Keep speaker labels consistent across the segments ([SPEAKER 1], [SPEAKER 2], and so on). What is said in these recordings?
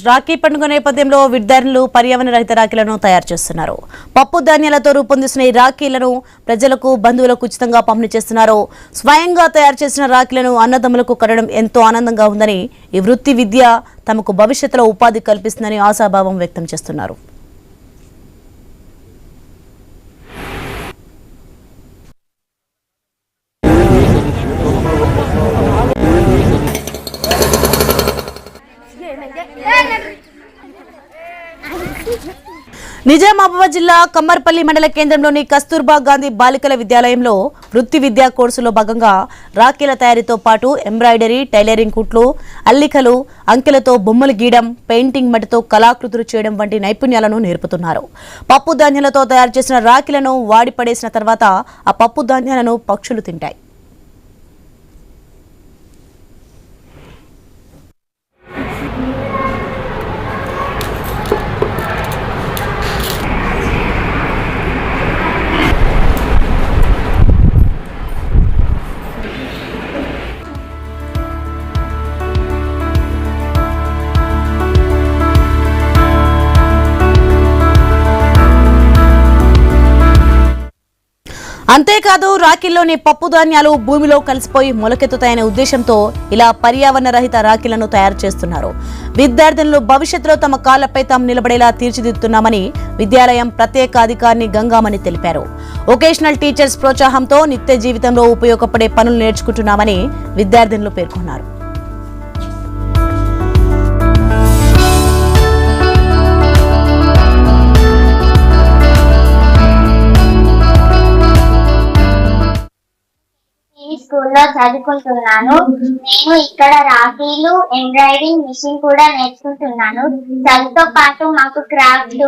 [SPEAKER 1] రాఖీ పండుగ నేపథ్యంలో విద్యార్థులు పర్యావరణ రహిత రాఖీలను తయారు చేస్తున్నారు. పప్పు ధాన్యాలతో రూపొందిస్తున్న ఈ రాఖీలను ప్రజలకు బంధువులకు ఉచితంగా పంపిణీ చేస్తున్నారు. స్వయంగా తయారు చేసిన రాఖీలను అన్నదమ్ములకు కట్టడం ఎంతో ఆనందంగా ఉందని, ఈ వృత్తి విద్య తమకు భవిష్యత్తులో ఉపాధి కల్పిస్తుందని ఆశాభావం వ్యక్తం చేస్తున్నారు. నిజామాబాద్ జిల్లా కమ్మర్పల్లి మండల కేంద్రంలోని కస్తూర్బా గాంధీ బాలికల విద్యాలయంలో వృత్తి విద్యా కోర్సులో భాగంగా రాఖీల తయారీతో పాటు ఎంబ్రాయిడరీ, టైలరింగ్ కుట్లు, అల్లికలు, అంకెలతో బొమ్మలు గీయడం, పెయింటింగ్ మట్టితో కళాకృతులు చేయడం వంటి నైపుణ్యాలను నేర్పుతున్నారు. పప్పు ధాన్యాలతో తయారు చేసిన రాఖీలను వాడి పడేసిన తర్వాత ఆ పప్పు ధాన్యాలను పక్షులు తింటాయి. అంతేకాదు రాఖీల్లోని పప్పు ధాన్యాలు భూమిలో కలిసిపోయి మొలకెత్తుతాయనే ఉద్దేశంతో ఇలా పర్యావరణ రహిత రాఖీలను తయారు చేస్తున్నారు. విద్యార్థులను భవిష్యత్తులో తమ కాళ్లపై తాము నిలబడేలా తీర్చిదిద్దుతున్నామని విద్యాలయం ప్రత్యేక అధికారిని గంగామణి తెలిపారు. వొకేషనల్ టీచర్స్ ప్రోత్సాహంతో నిత్య జీవితంలో ఉపయోగపడే పనులు నేర్చుకుంటున్నామని విద్యార్థులు పేర్కొన్నారు.
[SPEAKER 2] స్కూల్లో చదువుకుంటున్నాను. నేను ఇక్కడ రాఖీలు, ఎంబ్రాయిడింగ్ మిషన్ కూడా నేర్చుకుంటున్నాను. చదువుతో పాటు మాకు క్రాఫ్ట్,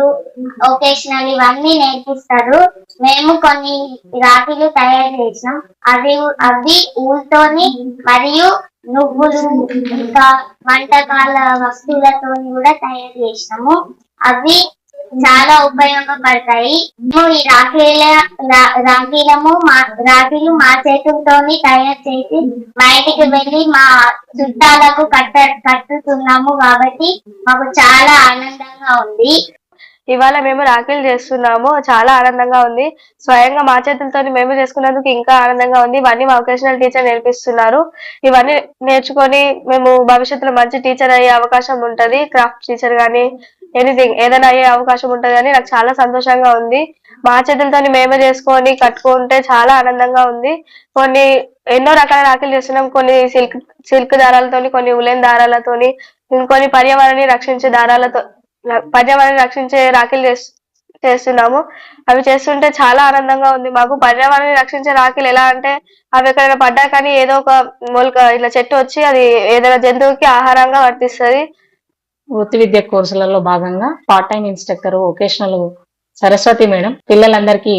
[SPEAKER 2] ఒకేషనల్ ఇవన్నీ నేర్పిస్తారు. మేము కొన్ని రాఖీలు తయారు చేసినాం. అవి ఊళ్ళతోని మరియు నువ్వులు ఇంకా వంటకాల వస్తువులతోని కూడా తయారు చేసినాము. అవి చాలా ఉపయోగపడతాయి. ఈ రాఖీలు మా చేతులతోని తయారు చేసి బయటికి వెళ్ళి మా చుట్టాలకు కట్టుతున్నాము కాబట్టి మాకు చాలా ఆనందంగా ఉంది.
[SPEAKER 3] ఇవాళ మేము రాఖీలు చేస్తున్నాము. చాలా ఆనందంగా ఉంది. స్వయంగా మా చేతులతో మేము చేసుకున్నందుకు ఇంకా ఆనందంగా ఉంది. ఇవన్నీ మా వొకేషనల్ టీచర్ నేర్పిస్తున్నారు. ఇవన్నీ నేర్చుకొని మేము భవిష్యత్తులో మంచి టీచర్ అయ్యే అవకాశం ఉంటది. క్రాఫ్ట్ టీచర్ గానీ ఎనీథింగ్ ఏదైనా అయ్యే అవకాశం ఉంటది అని నాకు చాలా సంతోషంగా ఉంది. మా చేతులతో మేమే చేసుకొని కట్టుకుంటే చాలా ఆనందంగా ఉంది. కొన్ని ఎన్నో రకాల రాఖీలు చేస్తున్నాం. కొన్ని సిల్క్ దారాలతోని, కొన్ని ఉలెన్ దారాలతోని, ఇంకొన్ని పర్యావరణాన్ని రక్షించే రాఖీలు చేస్తున్నాము. అవి చేస్తుంటే చాలా ఆనందంగా ఉంది. మాకు పర్యావరణాన్ని రక్షించే రాఖీలు ఎలా అంటే అవి ఎక్కడైనా పడ్డా కానీ ఏదో ఒక మొలక ఇట్లా చెట్టు వచ్చి అది ఏదైనా జంతువుకి ఆహారంగా వర్తిస్తుంది.
[SPEAKER 4] వృత్తి విద్య కోర్సులలో భాగంగా part time instructor vocational Saraswati madam పిల్లలందరికీ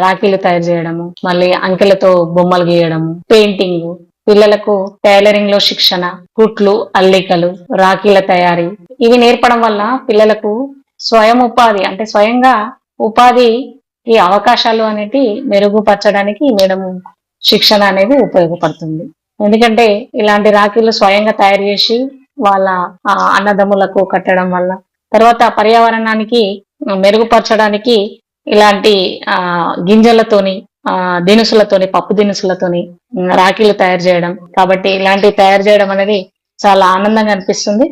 [SPEAKER 4] రాఖీలు తయారు చేయడము, మళ్ళీ అంకెలతో బొమ్మలు గీయడము, పెయింటింగ్, పిల్లలకు టైలరింగ్ లో శిక్షణ, కుట్లు, అల్లికలు, రాఖీల తయారీ ఇవి నేర్పడం వల్ల పిల్లలకు స్వయం ఉపాధి అంటే స్వయంగా ఉపాధి ఈ అవకాశాలు అనేటి మెరుగుపరచడానికి మేడం శిక్షణ అనేది ఉపయోగపడుతుంది. ఎందుకంటే ఇలాంటి రాఖీలు స్వయంగా తయారు చేసి వాళ్ళ అన్నదమ్ములకు కట్టడం వల్ల తర్వాత పర్యావరణానికి మెరుగుపరచడానికి ఇలాంటి గింజలతోని, దినుసులతోని, పప్పు దినుసులతోని రాఖీలు తయారు చేయడం. కాబట్టి ఇలాంటివి తయారు చేయడం అనేది చాలా ఆనందంగా అనిపిస్తుంది.